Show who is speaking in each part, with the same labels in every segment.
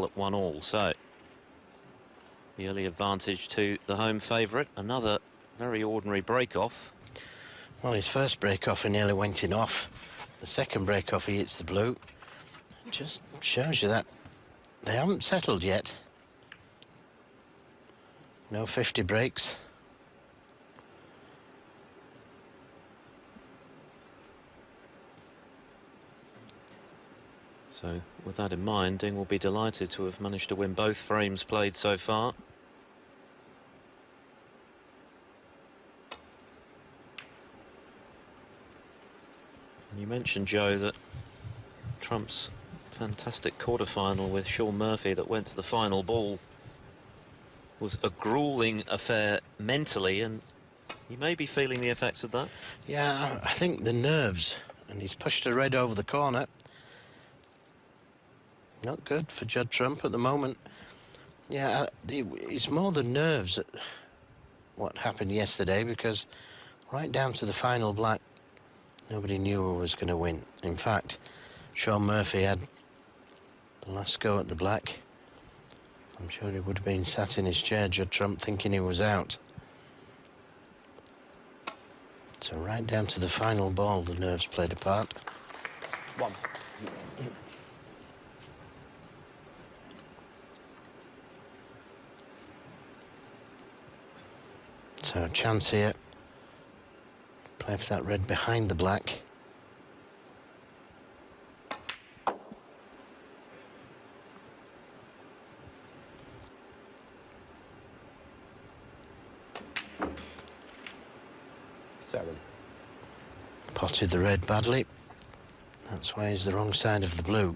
Speaker 1: at 1-1, so the early advantage to the home favourite. Another very ordinary break-off.
Speaker 2: Well, his first break-off he nearly went in off. The second break-off he hits the blue. It just shows you that they haven't settled yet. No 50 breaks.
Speaker 1: So, with that in mind, Ding will be delighted to have managed to win both frames played so far. And you mentioned, Joe, that Trump's fantastic quarter-final with Sean Murphy that went to the final ball was a gruelling affair mentally, and he may be feeling the effects of that.
Speaker 2: Yeah, I think the nerves, and he's pushed a red over the corner. Not good for Judd Trump at the moment. Yeah, it's more the nerves that what happened yesterday, because right down to the final black, nobody knew who was going to win. In fact, Sean Murphy had the last go at the black. I'm sure he would have been sat in his chair, Judd Trump, thinking he was out. So right down to the final ball, the nerves played a part.
Speaker 3: 1.
Speaker 2: So a chance here. Play for that red behind the black. Potted the red badly. That's why he's the wrong side of the blue.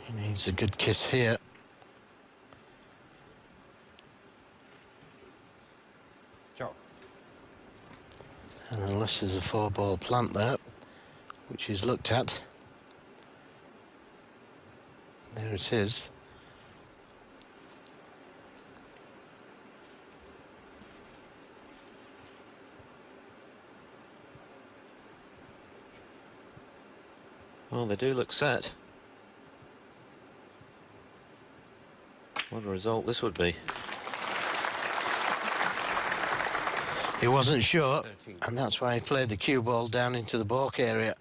Speaker 2: He needs a good kiss here. And unless there's a 4-ball plant there, which he's looked at. There it is.
Speaker 1: Well, they do look set. What a result this would be.
Speaker 2: He wasn't sure, and that's why he played the cue ball down into the balk area.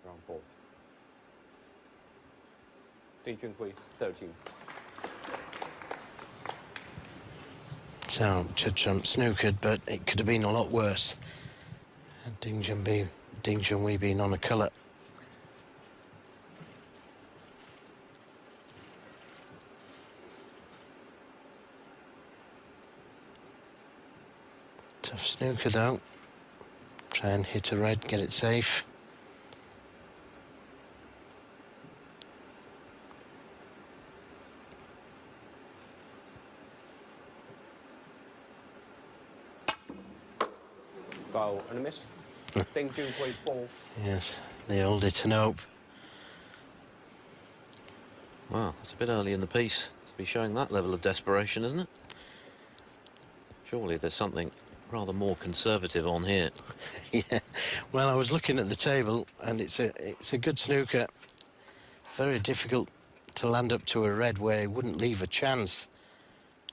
Speaker 3: Round ball. Junhui, 13.
Speaker 2: So, Judd Trump snookered, but it could have been a lot worse had Ding Junhui been on a colour. Tough snooker though. Try and hit a red, get it safe.
Speaker 3: Foul and a miss. Ding Junhui 4.
Speaker 2: Yes, the old it and hope.
Speaker 1: Wow, it's a bit early in the piece to be showing that level of desperation, isn't it? Surely there's something rather more conservative on here.
Speaker 2: Yeah, well, I was looking at the table, and it's a good snooker. Very difficult to land up to a red where he wouldn't leave a chance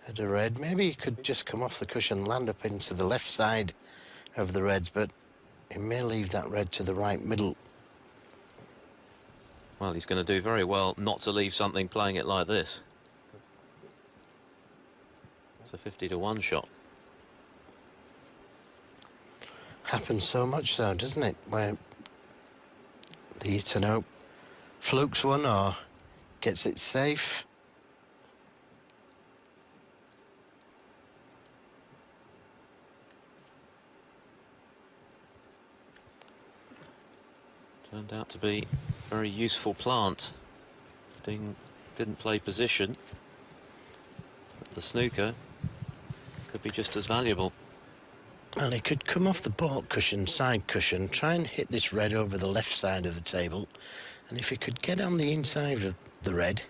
Speaker 2: at a red. Maybe he could just come off the cushion, land up into the left side of the reds, but he may leave that red to the right middle.
Speaker 1: Well, he's going to do very well not to leave something playing it like this. It's a 50-to-1 shot.
Speaker 2: Happens so much though, doesn't it, where the Itano flukes one or gets it safe.
Speaker 1: Turned out to be a very useful plant. Ding didn't play position. But the snooker could be just as valuable.
Speaker 2: And he could come off the baulk cushion, side cushion, try and hit this red over the left side of the table. And if he could get on the inside of the red,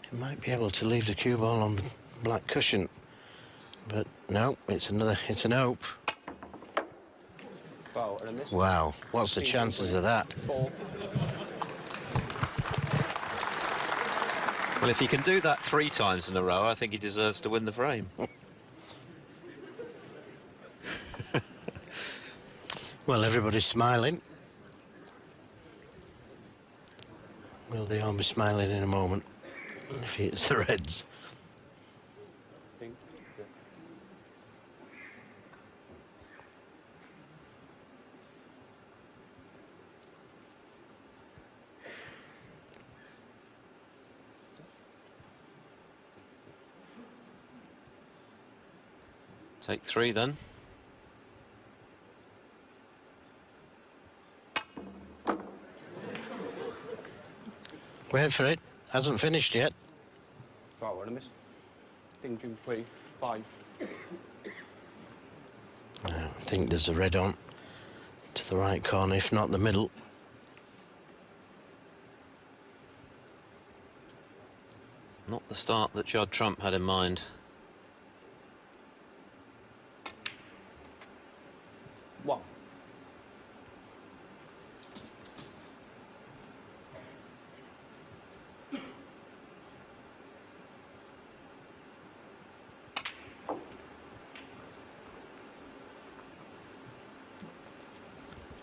Speaker 2: he might be able to leave the cue ball on the black cushion. But no, it's an ope.
Speaker 3: Foul and a miss.
Speaker 2: Wow, what's the chances of that?
Speaker 3: 4.
Speaker 1: Well, if he can do that 3 times in a row, I think he deserves to win the frame.
Speaker 2: Well, everybody's smiling. Will they all be smiling in a moment if he hits the reds?
Speaker 3: Ding. Good.
Speaker 1: Take 3 then.
Speaker 2: Wait for it. Hasn't finished yet.
Speaker 3: Foul and a miss. Ding Junhui 5.
Speaker 2: I think there's a red on to the right corner, if not the middle.
Speaker 1: Not the start that Judd Trump had in mind.
Speaker 3: 1.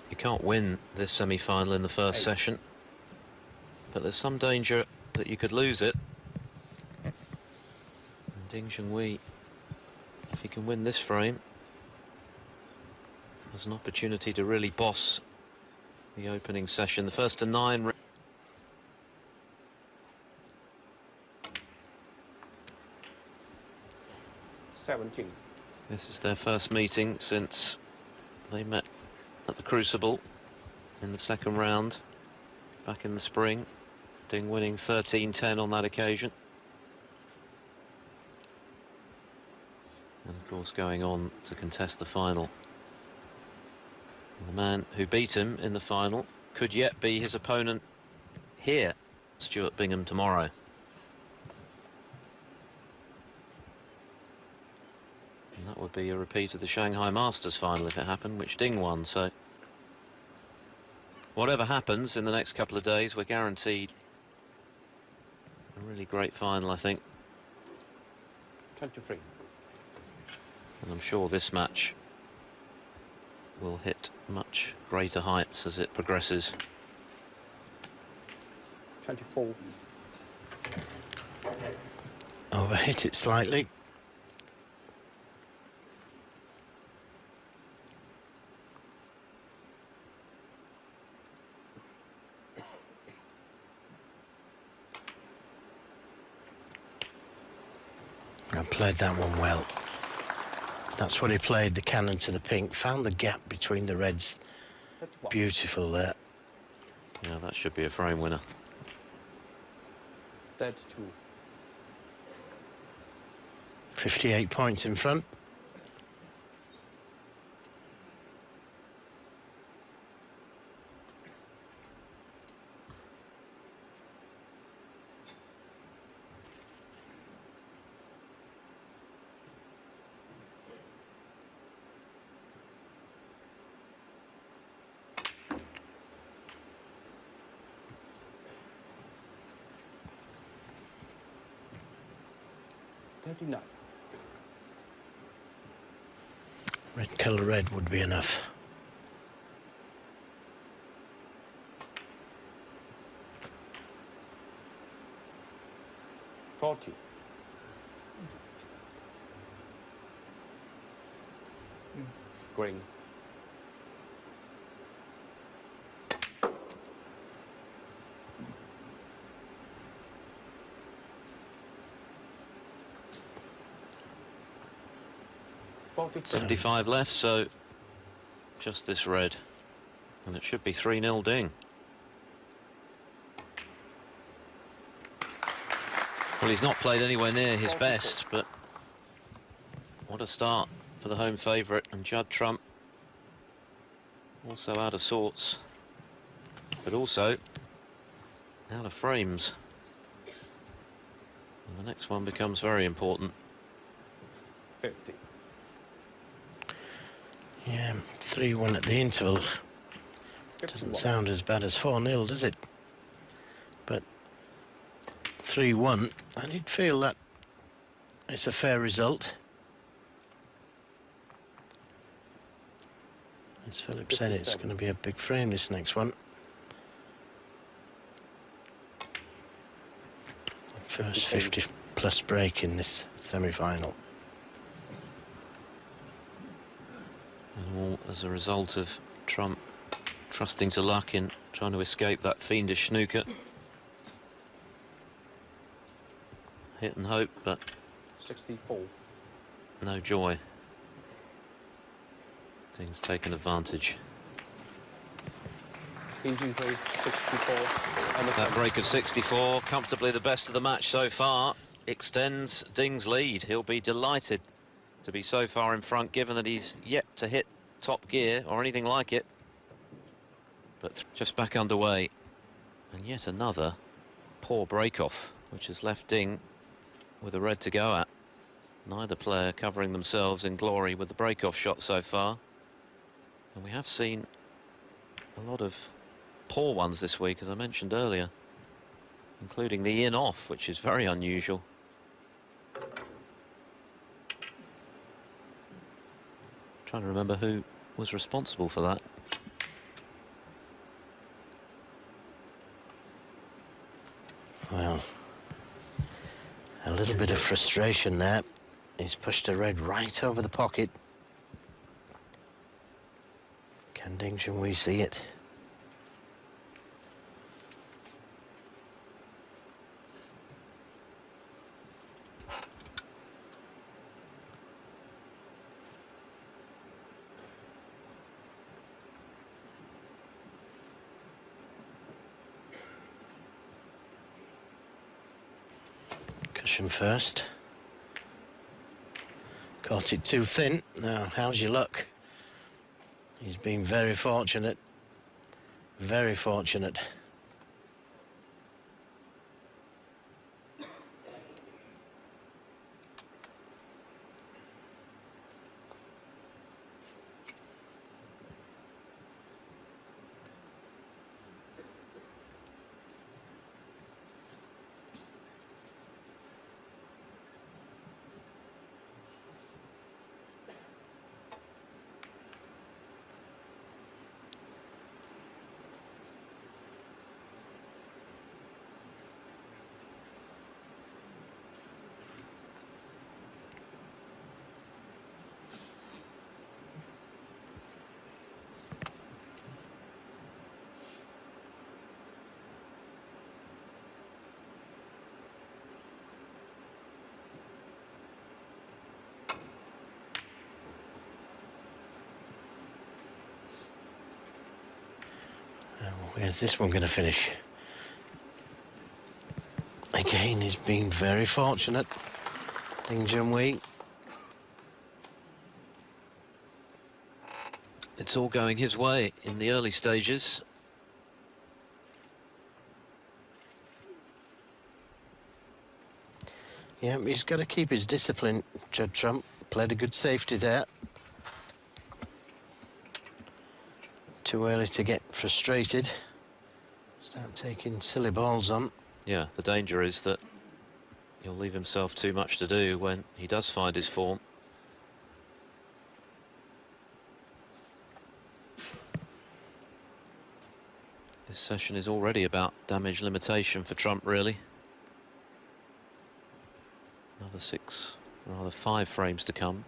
Speaker 1: You can't win this semi-final in the first session, but there's some danger that you could lose it. And Ding Junhui, if he can win this frame, there's an opportunity to really boss the opening session. The first to 9.
Speaker 3: 17.
Speaker 1: This is their first meeting since they met at the Crucible in the second round back in the spring. Ding winning 13-10 on that occasion. And of course going on to contest the final. And the man who beat him in the final could yet be his opponent here, Stuart Bingham, tomorrow. And that would be a repeat of the Shanghai Masters final if it happened, which Ding won. So whatever happens in the next couple of days, we're guaranteed a really great final, I think.
Speaker 3: 23.
Speaker 1: And I'm sure this match will hit much greater heights as it progresses.
Speaker 3: 24.
Speaker 2: Overhit it slightly. I played that one well. That's what he played, the cannon to the pink. Found the gap between the reds.
Speaker 3: 31.
Speaker 2: Beautiful there.
Speaker 1: Yeah, that should be a frame winner.
Speaker 3: 32.
Speaker 2: 58 points in front. Red colour red would be enough.
Speaker 3: Forty. Green.
Speaker 1: So 75 left, so just this red. And it should be 3-0 Ding. Well, he's not played anywhere near his best, but what a start for the home favourite. And Judd Trump also out of sorts, but also out of frames. And the next one becomes very important.
Speaker 3: 50.
Speaker 2: Yeah, 3-1 at the interval. Doesn't sound as bad as 4-0, does it? But 3-1, and you'd feel that it's a fair result. As Philip said, it's going to be a big frame, this next one. First 50-plus break in this semi-final.
Speaker 1: And all as a result of Trump trusting to luck in trying to escape that fiendish snooker. Hit and hope, but
Speaker 3: 64.
Speaker 1: no joy. Things taken advantage.
Speaker 3: King Junhui, 64.
Speaker 1: That break of 64, comfortably the best of the match so far, extends Ding's lead. He'll be delighted to be so far in front, given that he's yet to hit top gear or anything like it. But just back underway, and yet another poor break-off, which has left Ding with a red to go at. Neither player covering themselves in glory with the break-off shot so far. And we have seen a lot of poor ones this week, as I mentioned earlier, including the in-off, which is very unusual. Trying to remember who was responsible for that.
Speaker 2: Well, a little bit of frustration there. He's pushed a red right over the pocket. Can Ding Junhui see it? Cushion first. Caught it too thin. Now, how's your luck? He's been very fortunate. Very fortunate. Where's this one going to finish? Again, he's been very fortunate. Ding Junhui.
Speaker 1: It's all going his way in the early stages.
Speaker 2: Yeah, he's got to keep his discipline, Judd Trump. Played a good safety there. Too early to get frustrated. Start taking silly balls on.
Speaker 1: Yeah, the danger is that he'll leave himself too much to do when he does find his form. This session is already about damage limitation for Trump, really. Another 6, rather 5 frames to come.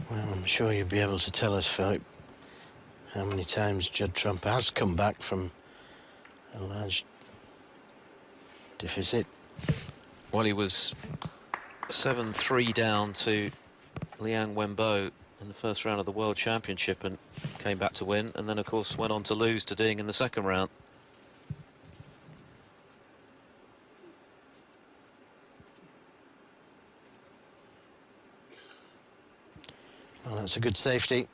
Speaker 2: Well, I'm sure you'll be able to tell us, Philip, how many times Judd Trump has come back from a large deficit.
Speaker 1: Well, he was 7-3 down to Liang Wenbo in the first round of the World Championship and came back to win, and then of course went on to lose to Ding in the second round.
Speaker 2: Well, that's a good safety.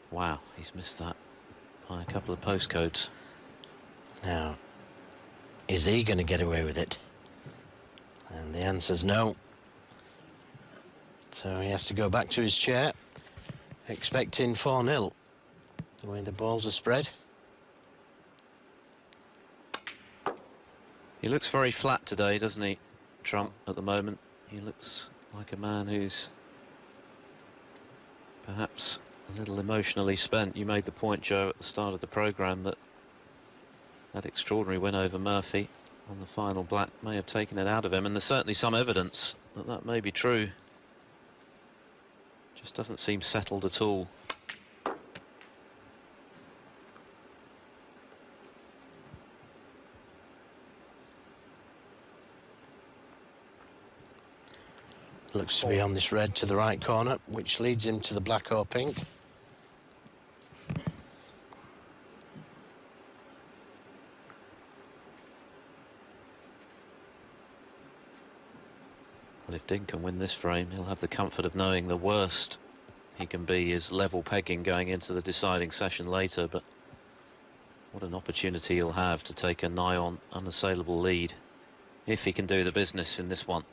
Speaker 1: Wow, he's missed that by a couple of postcodes.
Speaker 2: Now, is he going to get away with it? And the answer's no. So he has to go back to his chair, expecting 4-0, the way the balls are spread.
Speaker 1: He looks very flat today, doesn't he, Trump, at the moment? He looks like a man who's perhaps a little emotionally spent. You made the point, Joe, at the start of the programme that that extraordinary win over Murphy on the final black may have taken it out of him, and there's certainly some evidence that that may be true. Just doesn't seem settled at all.
Speaker 2: Looks to be on this red to the right corner, which leads him to the black or pink.
Speaker 1: Well, if Ding can win this frame, he'll have the comfort of knowing the worst he can be is level pegging going into the deciding session later, but what an opportunity he'll have to take a nigh-on unassailable lead if he can do the business in this one.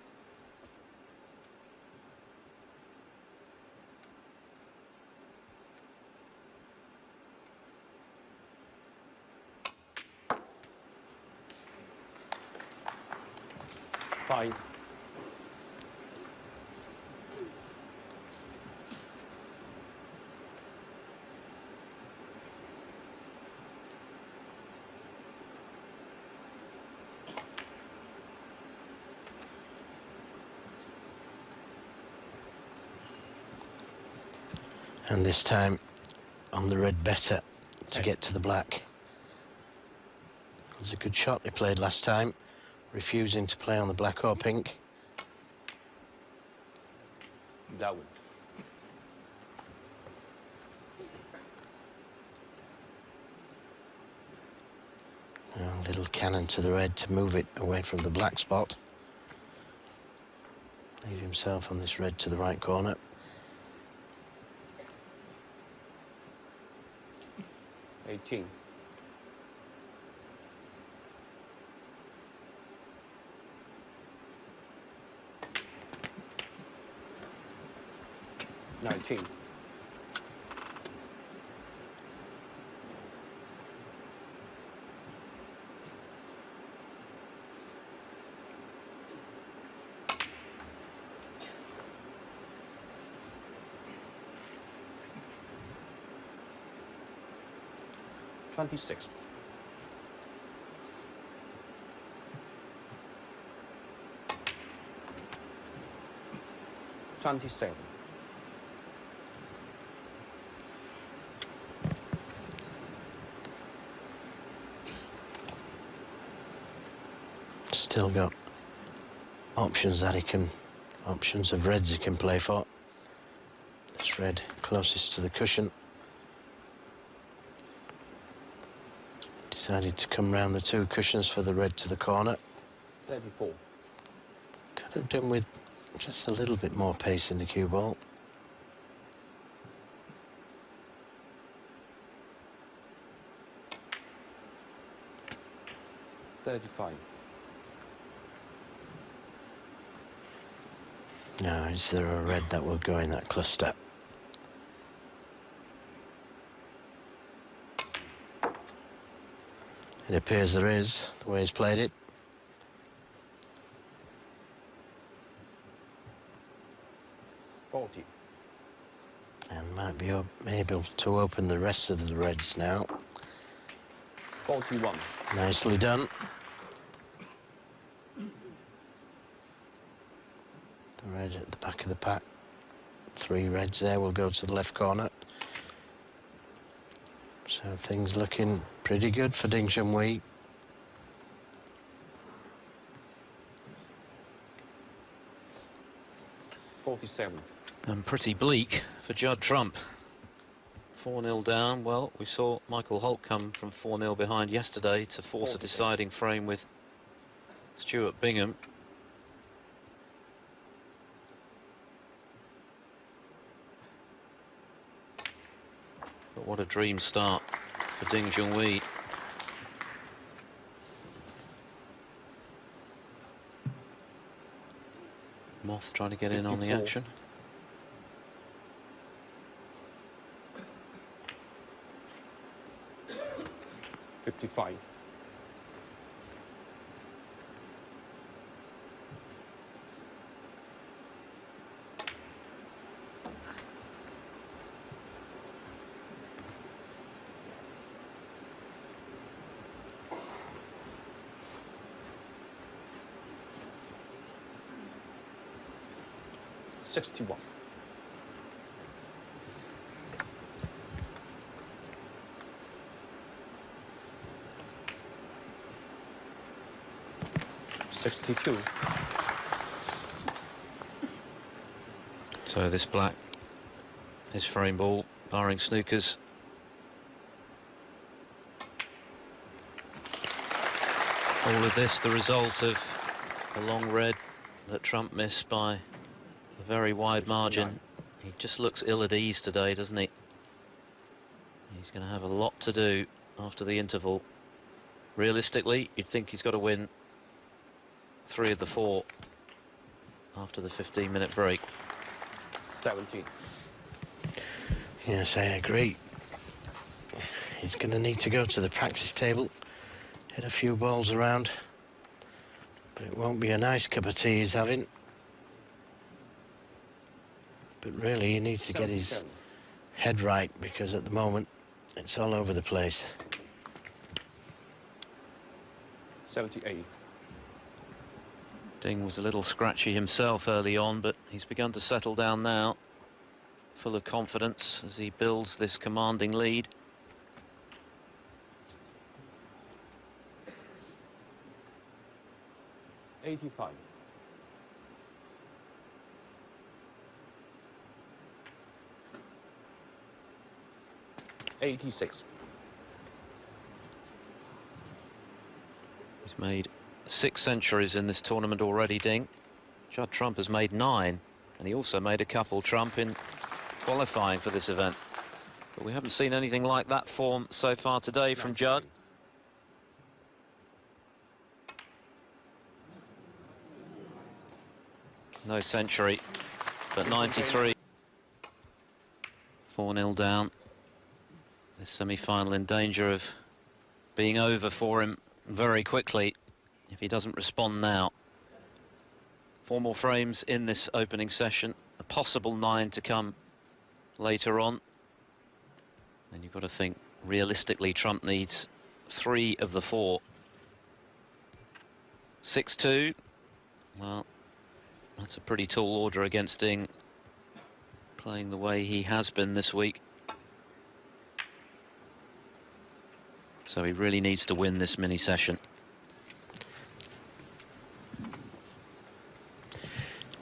Speaker 3: Fine.
Speaker 2: And this time on the red better to get to the black. It was a good shot he played last time, refusing to play on the black or pink.
Speaker 3: That one.
Speaker 2: A little cannon to the red to move it away from the black spot. Leave himself on this red to the right corner.
Speaker 3: $18. $19. $26. $27.
Speaker 2: Still got options that he can, options of reds he can play for. This red closest to the cushion. Decided to come round the two cushions for the red to the corner.
Speaker 3: 34.
Speaker 2: Could have done with just a little bit more pace in the cue ball.
Speaker 3: $35.
Speaker 2: Now, is there a red that will go in that cluster? It appears there is, the way he's played it.
Speaker 3: $40.
Speaker 2: And might be able to open the rest of the reds now.
Speaker 3: $41.
Speaker 2: Nicely done. The red at the back of the pack. 3 reds there will go to the left corner. So So things looking pretty good for Junhui.
Speaker 1: And pretty bleak for Judd Trump. 4-0 down. Well, we saw Michael Holt come from 4-0 behind yesterday to force a deciding frame with Stuart Bingham. But what a dream start for Junhui. Moth trying to get in on the action.
Speaker 3: $55. $61. $62.
Speaker 1: So this black is frame ball, barring snookers. All of this the result of a long red that Trump missed by a very wide margin. He just looks ill at ease today, doesn't he? He's going to have a lot to do after the interval. Realistically, you'd think he's got to win 3 of the 4 after the 15-minute break.
Speaker 3: 17.
Speaker 2: Yes, I agree. He's going to need to go to the practice table, hit a few balls around, but it won't be a nice cup of tea he's having. But really, he needs to get his head right, because at the moment, it's all over the place.
Speaker 3: 78.
Speaker 1: Ding was a little scratchy himself early on, but he's begun to settle down now, full of confidence as he builds this commanding lead.
Speaker 3: $85. $86.
Speaker 1: He's made 6 centuries in this tournament already, Ding. Judd Trump has made 9, and he also made a couple, Trump, in qualifying for this event. But we haven't seen anything like that form so far today from Judd. No century, but 93. 4-0 down. This semi-final in danger of being over for him very quickly if he doesn't respond now. 4 more frames in this opening session, a possible 9 to come later on. And you've got to think, realistically, Trump needs 3 of the 4. 6-2. Well, that's a pretty tall order against Ding, playing the way he has been this week. So he really needs to win this mini session.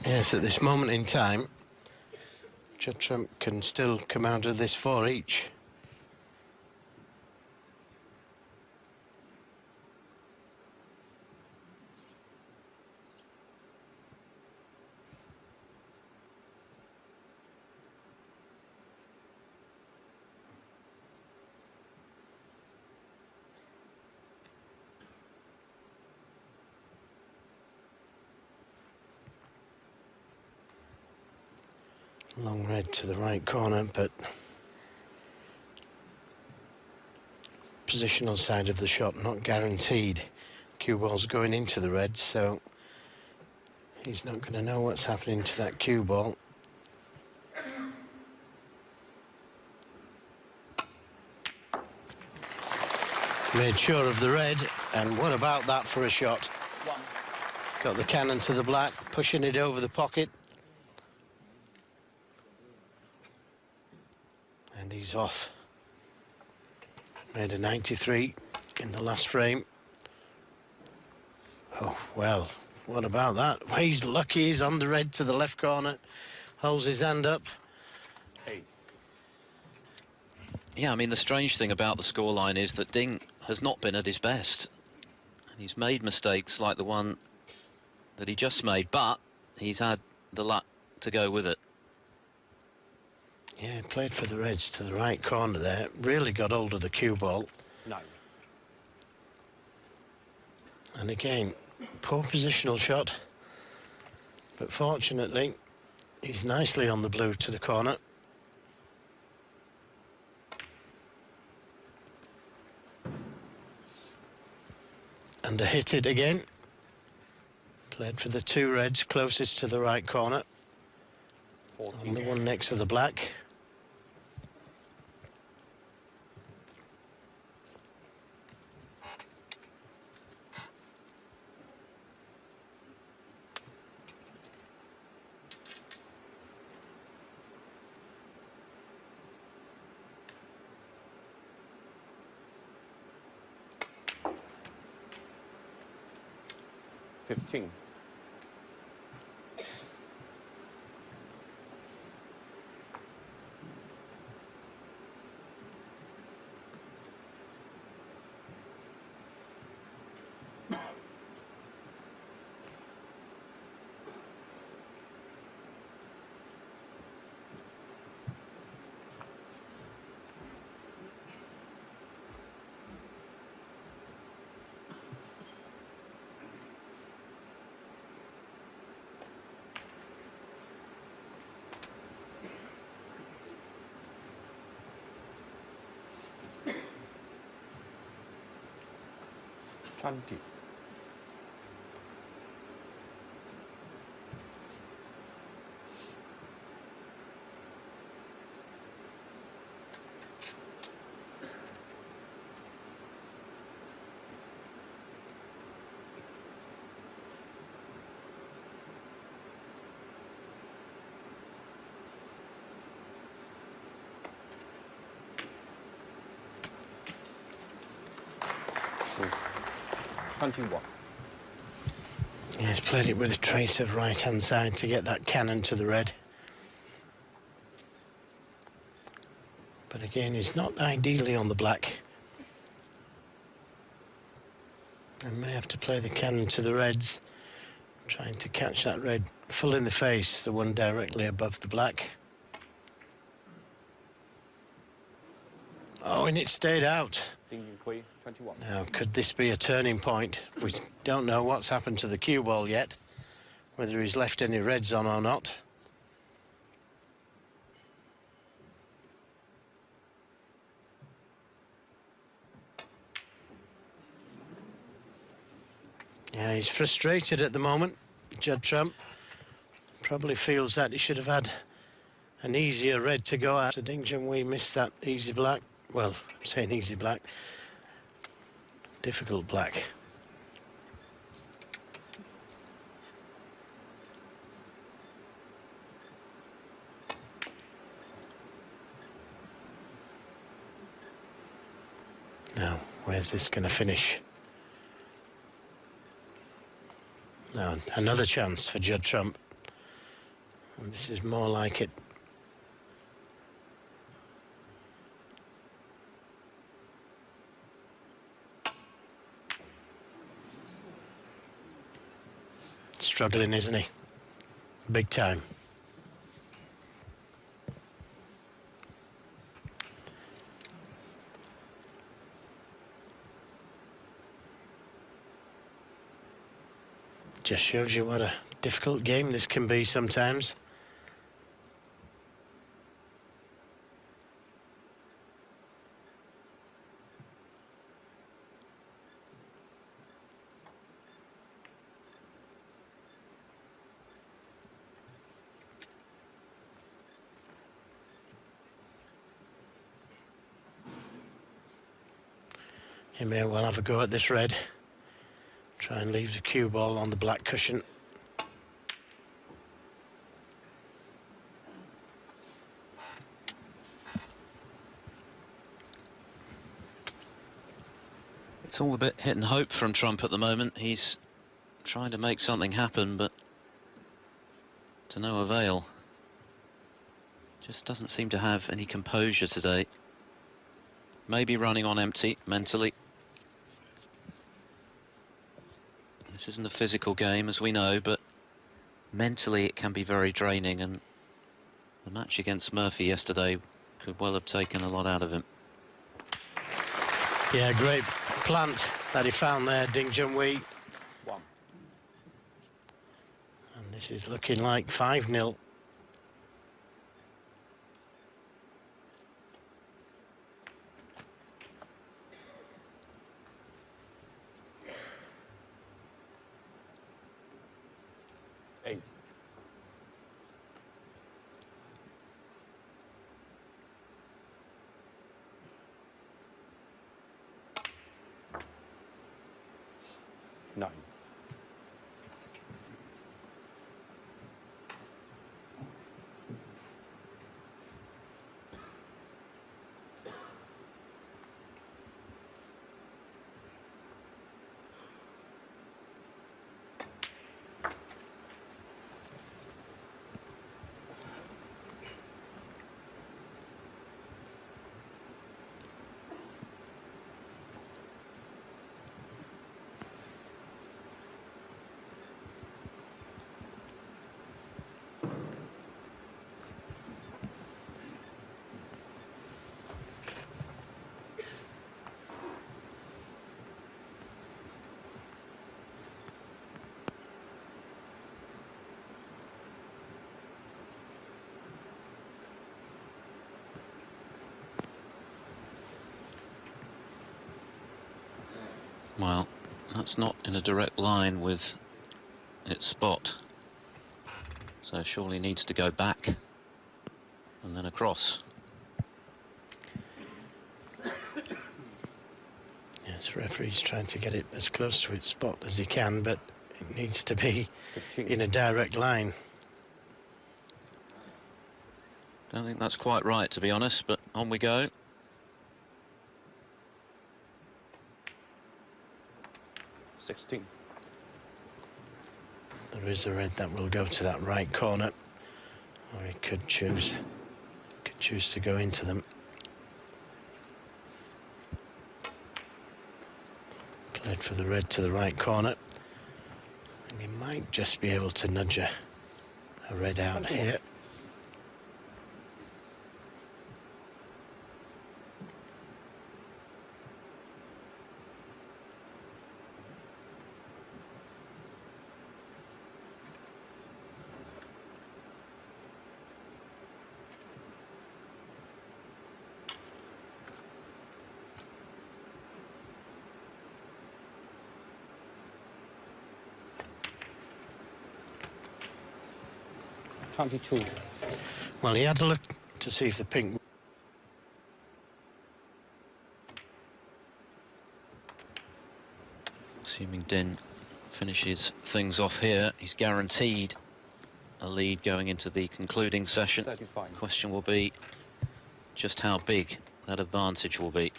Speaker 2: Yes, at this moment in time, Judd Trump can still come out of this 4 each. Long red to the right corner, but positional side of the shot not guaranteed. Cue ball's going into the red, so he's not going to know what's happening to that cue ball. Made sure of the red, and what about that for a shot? Got the cannon to the black, pushing it over the pocket. And he's off. Made a 93 in the last frame. Oh, well, what about that? Well, he's lucky. He's on the red to the left corner. Holds his hand up.
Speaker 3: 8.
Speaker 1: Yeah, I mean, the strange thing about the scoreline is that Ding has not been at his best. And he's made mistakes like the one that he just made, but he's had the luck to go with it.
Speaker 2: Yeah, played for the Reds to the right corner there. Really got hold of the cue ball.
Speaker 3: 9.
Speaker 2: And again, poor positional shot. But fortunately, he's nicely on the blue to the corner. And a hit it again. Played for the 2 Reds closest to the right corner.
Speaker 3: 14.
Speaker 2: And the one next to the black.
Speaker 3: $15. $20. $21.
Speaker 2: Yeah, he's played it with a trace of right-hand side to get that cannon to the red. But again, he's not ideally on the black. And may have to play the cannon to the reds, trying to catch that red full in the face, the one directly above the black. Oh, and it stayed out.
Speaker 3: Ding Junhui, 21.
Speaker 2: Now, could this be a turning point? We don't know what's happened to the cue ball yet, whether he's left any reds on or not. Yeah, he's frustrated at the moment, Judd Trump. Probably feels that he should have had an easier red to go at. So Ding Junhui missed that easy black. Well, I'm saying easy black. Difficult black. Now, where's this going to finish? Now, another chance for Judd Trump. And this is more like it. Struggling, isn't he? Big time. Just shows you what a difficult game this can be sometimes. He may well have a go at this red. Try and leave the cue ball on the black cushion.
Speaker 1: It's all a bit hit and hope from Trump at the moment. He's trying to make something happen, but to no avail. Just doesn't seem to have any composure today. Maybe running on empty mentally. This isn't a physical game, as we know, but mentally it can be very draining, and the match against Murphy yesterday could well have taken a lot out of him.
Speaker 2: Yeah, great plant that he found there, Junhui.
Speaker 3: One.
Speaker 2: And this is looking like 5-0.
Speaker 3: Eight. Nine.
Speaker 1: Well, that's not in a direct line with its spot, so surely needs to go back and then across.
Speaker 2: Yes, referee's trying to get it as close to its spot as he can, but it needs to be
Speaker 3: 15.
Speaker 2: in a direct line.
Speaker 1: Don't think that's quite right, to be honest, but on we go.
Speaker 3: 16.
Speaker 2: There is a red that will go to that right corner, or he could choose to go into them. Played for the red to the right corner, and he might just be able to nudge a red out here. Well, he had to look to see if the pink...
Speaker 1: Assuming Din finishes things off here, he's guaranteed a lead going into the concluding session.
Speaker 3: 35.
Speaker 1: Question will be just how big that advantage will be.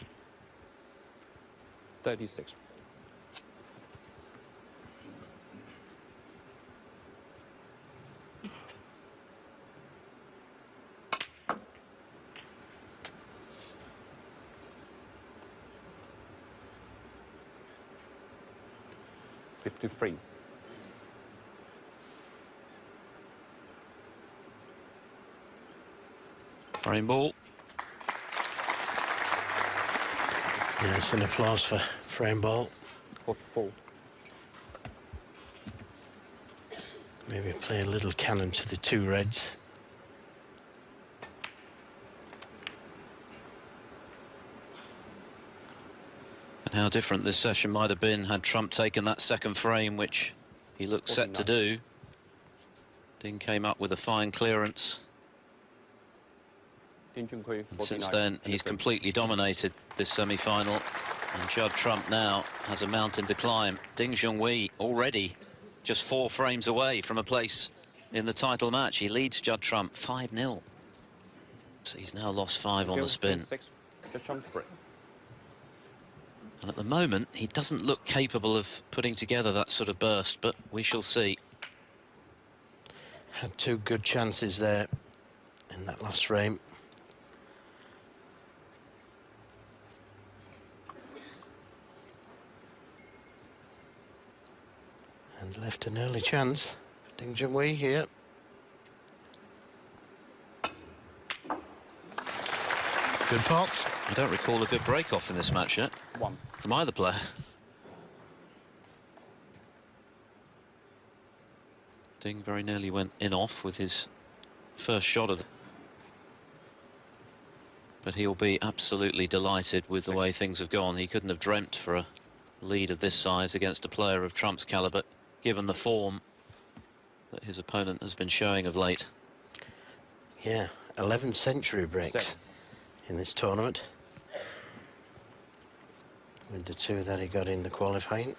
Speaker 3: 36. Free.
Speaker 1: Frame ball.
Speaker 2: Yes, an applause for frame ball.
Speaker 3: 44.
Speaker 2: Maybe play a little cannon to the two reds.
Speaker 1: How different this session might have been had Trump taken that second frame, which he looked set to do. Din came up with a fine clearance.
Speaker 3: Junhui,
Speaker 1: Since then, he's completely dominated this semi-final. And Judd Trump now has a mountain to climb. Junhui already just 4 frames away from a place in the title match. He leads Judd Trump 5-0. So he's now lost 5 on the spin.
Speaker 3: Judd Trump to break.
Speaker 1: And at the moment, he doesn't look capable of putting together that sort of burst, but we shall see.
Speaker 2: Had two good chances there in that last frame. And left an early chance for Ding Junhui here. Good pot.
Speaker 1: I don't recall a good break-off in this match yet.
Speaker 3: One.
Speaker 1: From either player. Ding very nearly went in off with his first shot of the... But he'll be absolutely delighted with the way things have gone. He couldn't have dreamt for a lead of this size against a player of Trump's caliber, given the form that his opponent has been showing of late.
Speaker 2: Yeah, 11 century breaks
Speaker 3: 7.
Speaker 2: in this tournament, with the 2 that he got in the qualifying.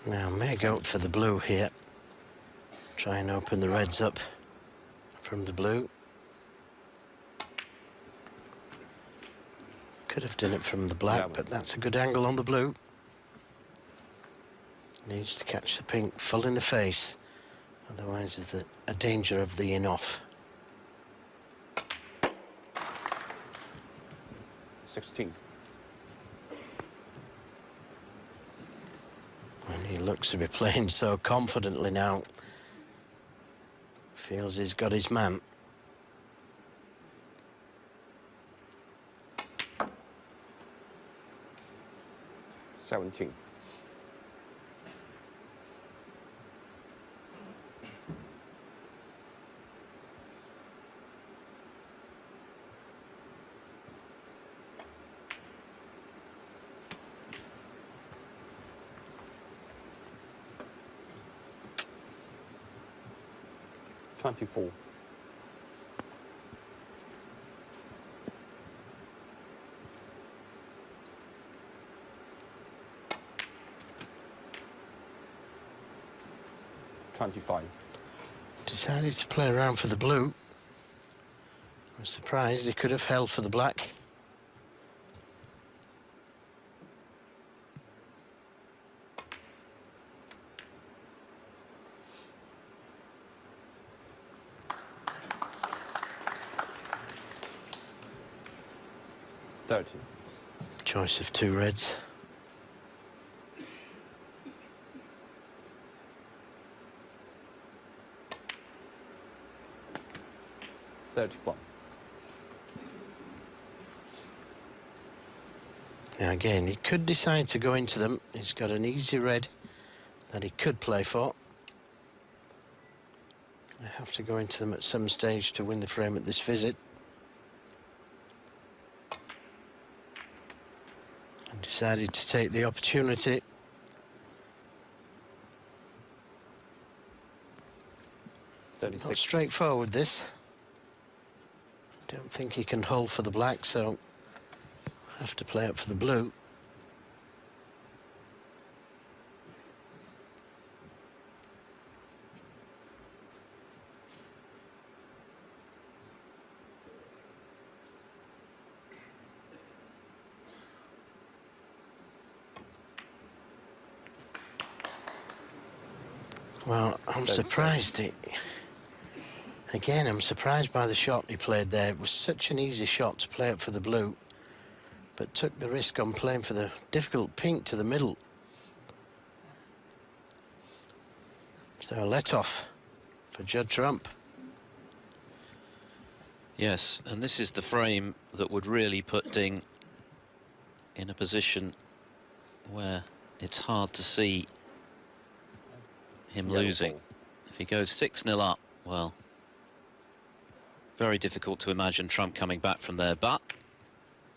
Speaker 2: Now may go for the blue here. Try and open the reds up from the blue. Could have done it from the black, but that's a good angle on the blue. Needs to catch the pink full in the face, otherwise there's a danger of the in-off.
Speaker 3: 16.
Speaker 2: And he looks to be playing so confidently now. Feels he's got his man.
Speaker 3: $17. $24. $25.
Speaker 2: Decided to play around for the blue. I'm surprised he could have held for the black.
Speaker 3: $30.
Speaker 2: Choice of 2 reds.
Speaker 3: $31.
Speaker 2: Now again, he could decide to go into them. He's got an easy red that he could play for. I have to go into them at some stage to win the frame at this visit. And decided to take the opportunity. Not
Speaker 3: 36.
Speaker 2: straightforward, this. Don't think he can hold for the black, so have to play up for the blue. Well, I'm surprised. Again, I'm surprised by the shot he played there. It was such an easy shot to play up for the blue, but took the risk on playing for the difficult pink to the middle. So a let-off for Judd Trump.
Speaker 1: Yes, and this is the frame that would really put Ding in a position where it's hard to see him losing. If he goes 6-0 up, well, very difficult to imagine Trump coming back from there. But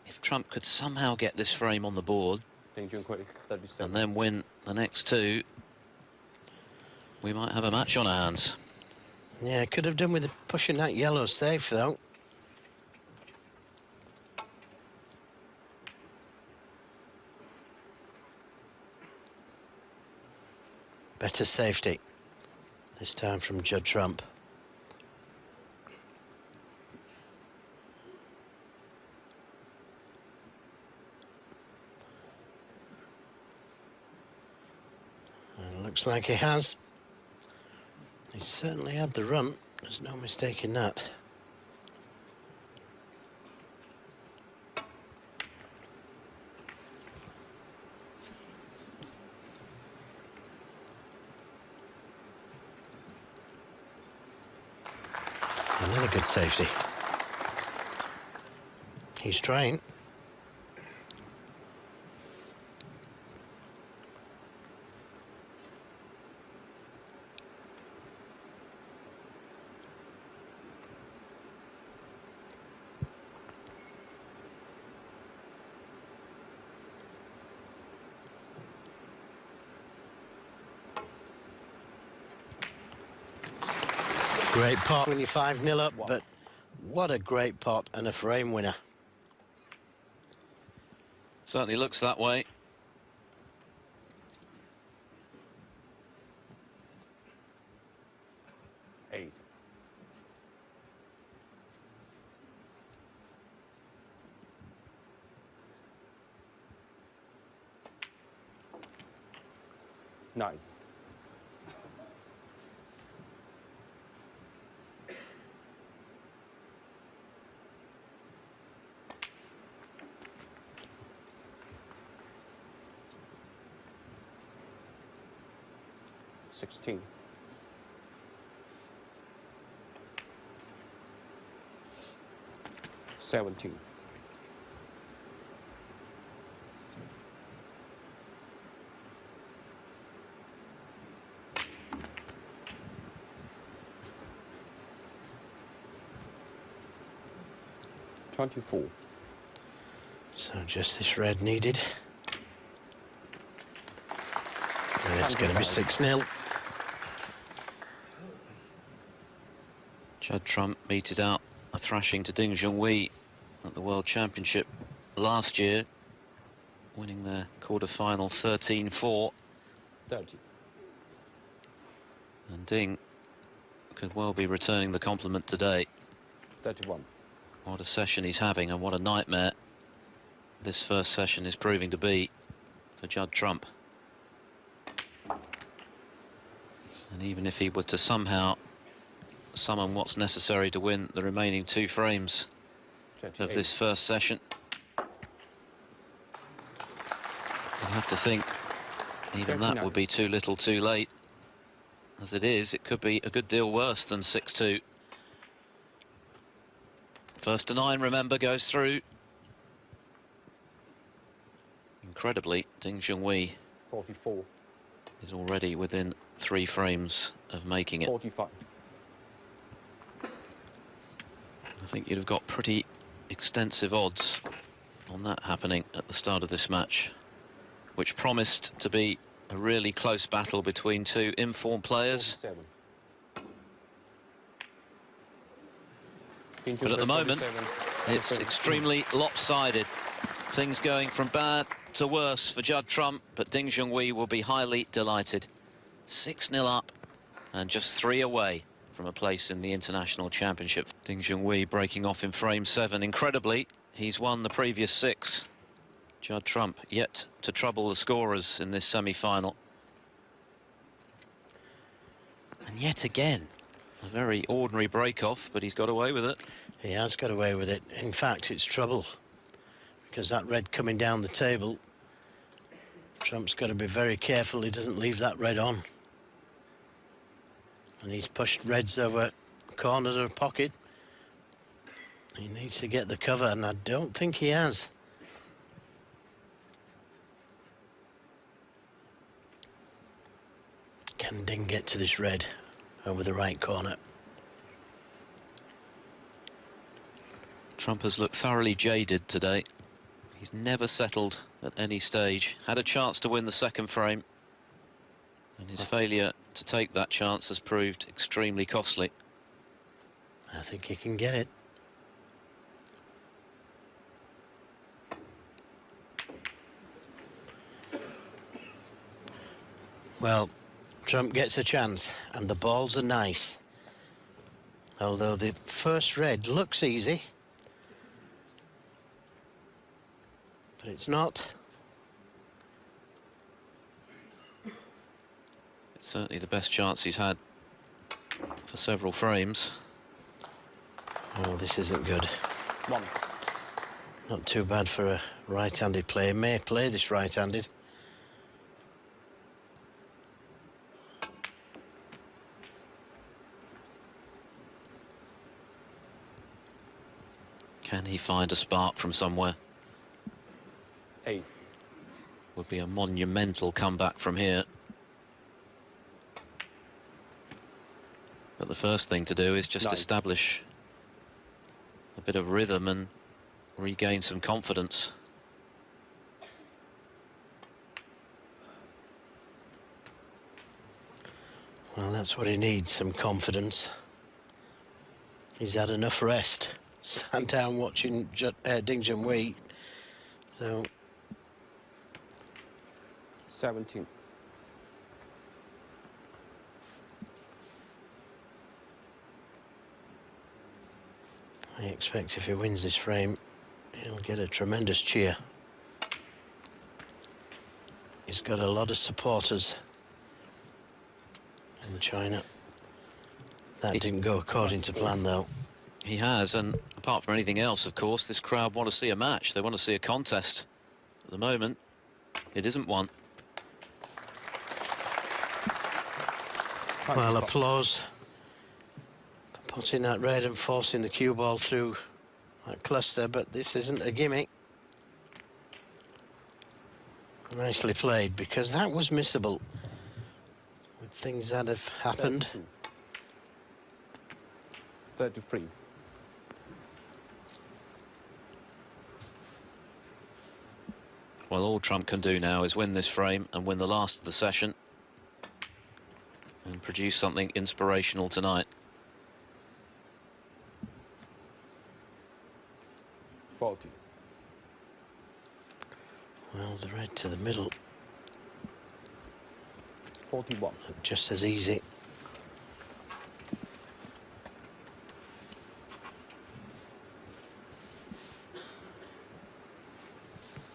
Speaker 1: if Trump could somehow get this frame on the board and then win the next 2, we might have a match on our hands.
Speaker 2: Yeah, could have done with pushing that yellow safe, though. Better safety. This time from Judd Trump. And looks like he has. He certainly had the run. There's no mistaking that. Another good safety. He's trying. Great pot when you're 5-0 up, but what a great pot and a frame winner.
Speaker 1: Certainly looks that way.
Speaker 3: Eight. Nine. 16. 17. 24.
Speaker 2: So just this red needed. And it's going to be 6-0.
Speaker 1: Judd Trump meted out a thrashing to Junhui at the World Championship last year, winning their quarter-final 13-4.
Speaker 3: 30.
Speaker 1: And Ding could well be returning the compliment today.
Speaker 3: 31.
Speaker 1: What a session he's having, and what a nightmare this first session is proving to be for Judd Trump. And even if he were to somehow summon what's necessary to win the remaining 2 frames
Speaker 3: 28.
Speaker 1: of this first session, you'd have to think even
Speaker 3: 39.
Speaker 1: that would be too little too late. As it is, it could be a good deal worse than 6-2. First to 9, remember, goes through. Incredibly, Ding Junhui
Speaker 3: 44.
Speaker 1: is already within 3 frames of making it.
Speaker 3: 45.
Speaker 1: I think you'd have got pretty extensive odds on that happening at the start of this match, which promised to be a really close battle between 2 informed players.
Speaker 3: 47.
Speaker 1: But at the moment,
Speaker 3: 47.
Speaker 1: it's extremely lopsided. Things going from bad to worse for Judd Trump, but Ding Junhui will be highly delighted. 6-0 up and just 3 away from a place in the International Championship. Ding Junhui breaking off in frame 7. Incredibly, he's won the previous 6. Judd Trump yet to trouble the scorers in this semi-final. And yet again, a very ordinary break-off, but he's got away with it.
Speaker 2: He has got away with it. In fact, it's trouble, because that red coming down the table, Trump's got to be very careful he doesn't leave that red on. And he's pushed reds over corners of the pocket. He needs to get the cover, and I don't think he has. Can Ding get to this red over the right corner?
Speaker 1: Trump has looked thoroughly jaded today. He's never settled at any stage. Had a chance to win the second frame, and his failure to take that chance has proved extremely costly.
Speaker 2: I think he can get it. Well, Trump gets a chance, and the balls are nice. Although the first red looks easy, but it's not.
Speaker 1: It's certainly the best chance he's had for several frames.
Speaker 2: Oh, this isn't good.
Speaker 3: 1.
Speaker 2: Not too bad for a right-handed player. May play this right-handed.
Speaker 1: Can he find a spark from somewhere?
Speaker 3: 8.
Speaker 1: Would be a monumental comeback from here. But the first thing to do is just
Speaker 3: 9.
Speaker 1: establish a bit of rhythm and regain some confidence.
Speaker 2: Well, that's what he needs, some confidence. He's had enough rest. Sat down watching Ding Junhui. So
Speaker 3: 17.
Speaker 2: I expect if he wins this frame, he'll get a tremendous cheer. He's got a lot of supporters in China. That didn't go according to plan, though.
Speaker 1: He has, and apart from anything else, of course, this crowd want to see a match. They want to see a contest. At the moment, it isn't one.
Speaker 2: Well, applause for putting that red and forcing the cue ball through that cluster, but this isn't a gimmick. Nicely played, because that was missable with things that have happened.
Speaker 3: 32. 33.
Speaker 1: Well, all Trump can do now is win this frame and win the last of the session and produce something inspirational tonight.
Speaker 3: 40.
Speaker 2: Well, the red to the middle
Speaker 3: 41.
Speaker 2: looked just as easy.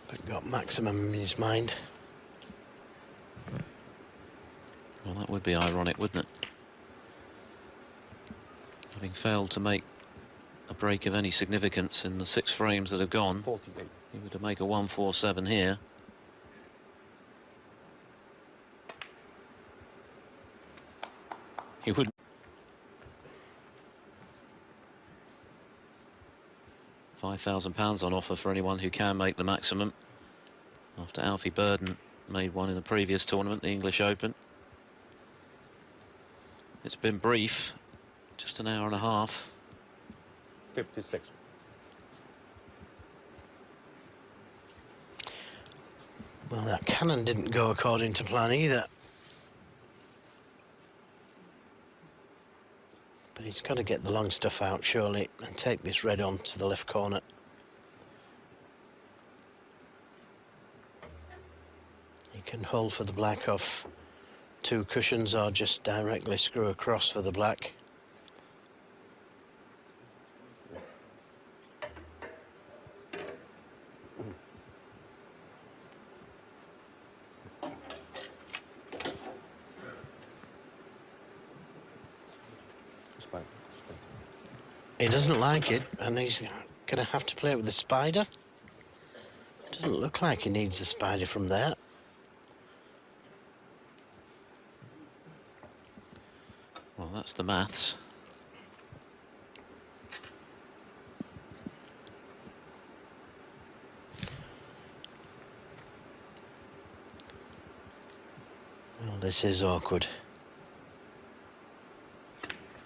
Speaker 2: But got maximum in his mind.
Speaker 1: Well, that would be ironic, wouldn't it? Having failed to make a break of any significance in the 6 frames that have gone,
Speaker 3: 48.
Speaker 1: he were to make a 147 here. He would. £5,000 on offer for anyone who can make the maximum. After Alfie Burden made one in the previous tournament, the English Open. It's been brief, just an hour and a half.
Speaker 3: 56.
Speaker 2: Well, that cannon didn't go according to plan either. But he's got to get the long stuff out, surely, and take this red on to the left corner. He can hold for the black off 2 cushions or just directly screw across for the black. He doesn't like it, and he's going to have to play it with the spider. Doesn't look like he needs the spider from there.
Speaker 1: Well, that's the maths.
Speaker 2: Well, this is awkward.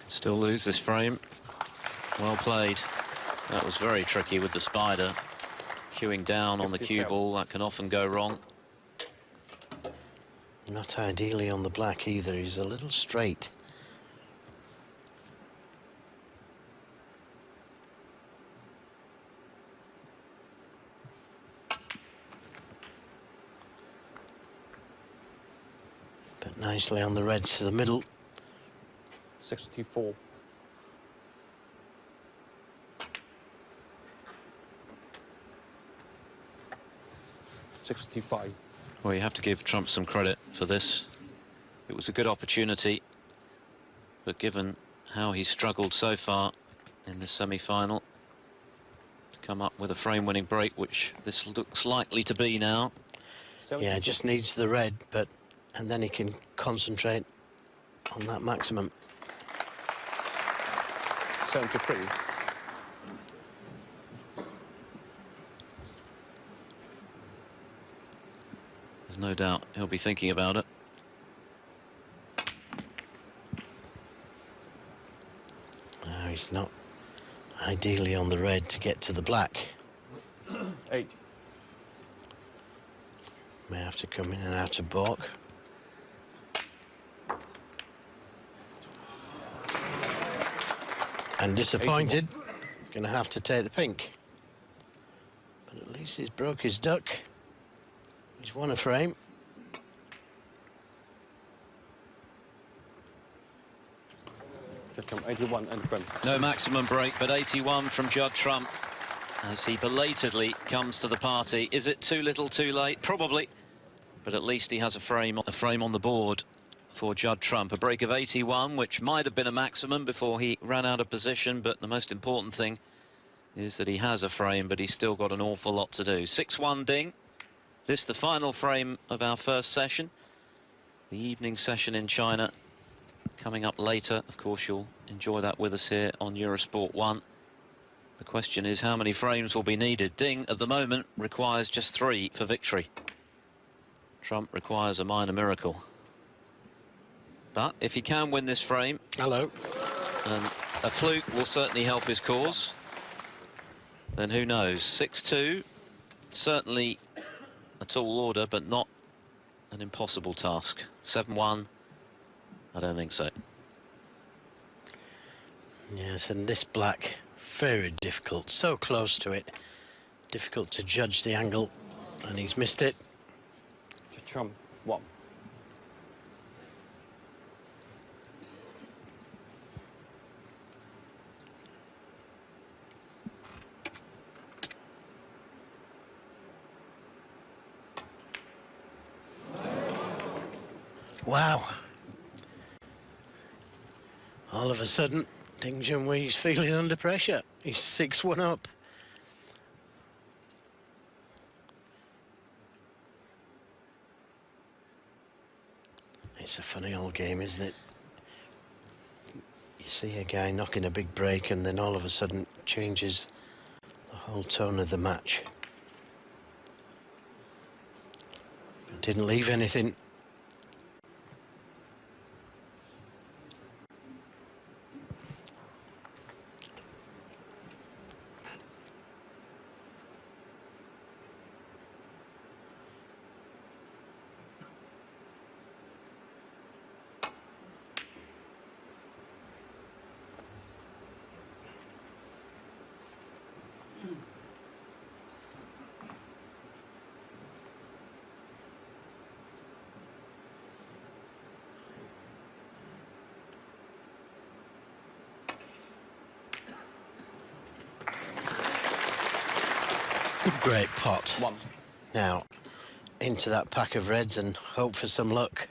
Speaker 1: Still lose this frame. Well played. That was very tricky with the spider. Queuing down on the cue ball, that can often go wrong.
Speaker 2: Not ideally on the black either, he's a little straight. nicely on the reds to the middle.
Speaker 3: 64. $65.
Speaker 1: Well, you have to give Trump some credit for this. It was a good opportunity, but given how he struggled so far in the semi-final, to come up with a frame-winning break, which this looks likely to be now.
Speaker 2: Yeah, just needs the red, and then he can concentrate on that maximum.
Speaker 3: 73.
Speaker 1: There's no doubt he'll be thinking about it.
Speaker 2: No, he's not ideally on the red to get to the black.
Speaker 3: 8.
Speaker 2: May have to come in and out of balk. And disappointed, going to have to take the pink. But at least he's broke his duck. He's won a frame.
Speaker 3: Judd Trump, 81 and frame.
Speaker 1: No maximum break, but 81 from Judd Trump as he belatedly comes to the party. Is it too little too late? Probably, but at least he has a frame on the board for Judd Trump. A break of 81, which might have been a maximum before he ran out of position, but the most important thing is that he has a frame, but he's still got an awful lot to do. 6-1 ding. This the final frame of our first session. The evening session in China coming up later. Of course, you'll enjoy that with us here on Eurosport 1. The question is how many frames will be needed. Ding at the moment requires just 3 for victory. Trump requires a minor miracle. But if he can win this frame,
Speaker 2: Hello.
Speaker 1: and a fluke will certainly help his cause, then who knows. 6-2, certainly a tall order, but not an impossible task. 7-1, I don't think so.
Speaker 2: Yes, and this black, very difficult, so close to it. Difficult to judge the angle, and he's missed it.
Speaker 3: Judd Trump, 1.
Speaker 2: Wow. All of a sudden, Ding Junhui's feeling under pressure. He's 6-1 up. It's a funny old game, isn't it? You see a guy knocking a big break and then all of a sudden changes the whole tone of the match. Didn't leave anything. Great pot.
Speaker 3: 1.
Speaker 2: Now, into that pack of reds and hope for some luck.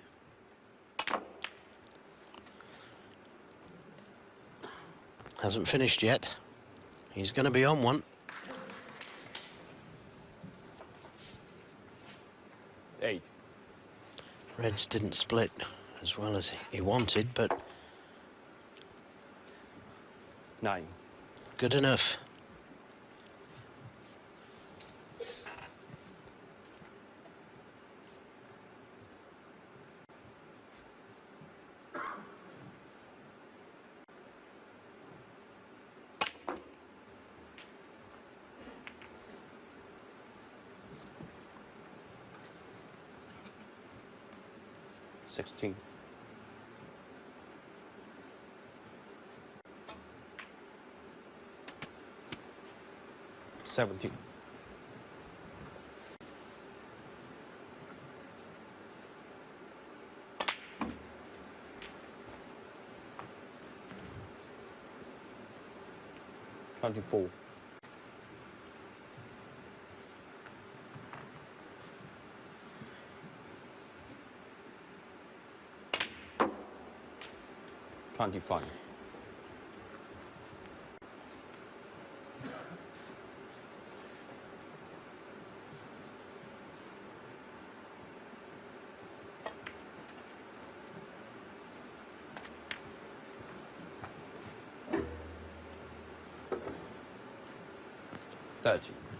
Speaker 2: Hasn't finished yet. He's going to be on one.
Speaker 3: 8.
Speaker 2: Reds didn't split as well as he wanted, but
Speaker 3: 9.
Speaker 2: good enough.
Speaker 3: $16. 17.
Speaker 2: 17.
Speaker 3: 24. 25. 30.